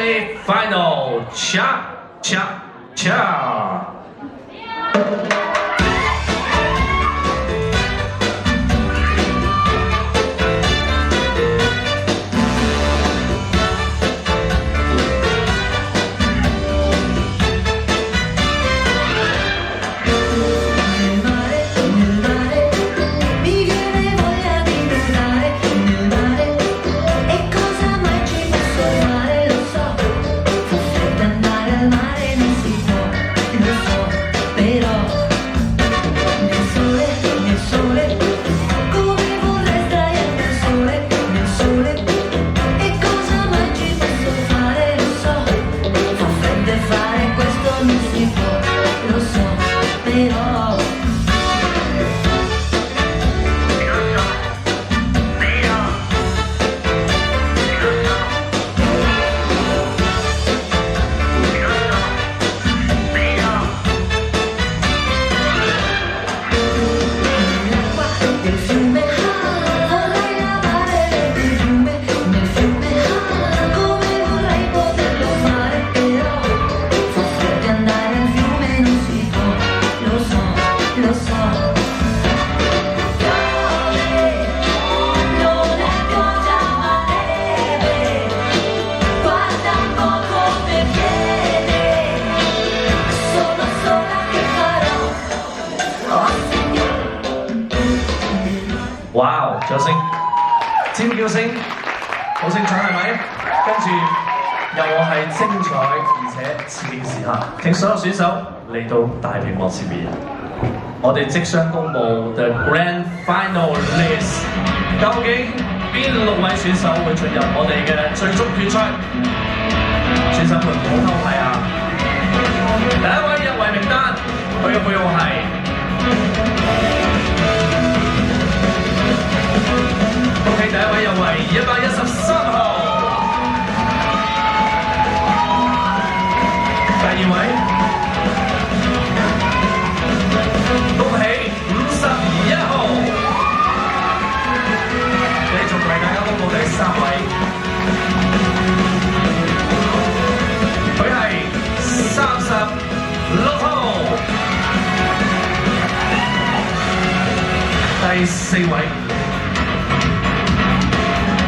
semi-final，恰恰恰。哇！掌聲、尖叫聲，好精彩係咪？跟住由我係精彩而且刺激時刻，請所有選手嚟到大屏幕前面。我哋即將公佈 The Grand Final List， 究竟邊6位選手會進入我哋嘅最終決賽？選手們唔好偷睇啊！第一位入圍名單，佢嘅配號係。恭喜第一位入圍113號，第二位，恭喜51號，繼續為大家公佈第3位，佢係36號，第4位。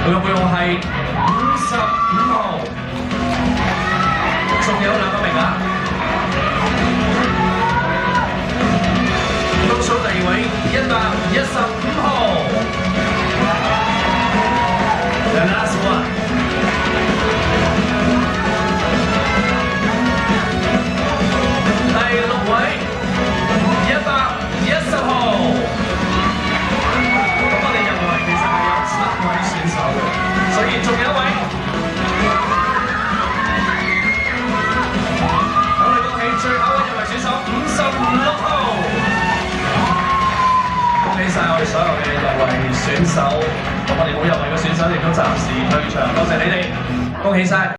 佢嘅配號係55號，仲有2個名額。倒數第2位115號 ，The last one。第6位110號。咁我哋入圍其實係有7位選手嘅，所以仲有一位。我哋恭喜最後一位入圍選手56號，恭喜晒我哋所有嘅入圍選手，咁我哋冇入圍嘅選手亦都暫時退場，多謝你哋，恭喜晒！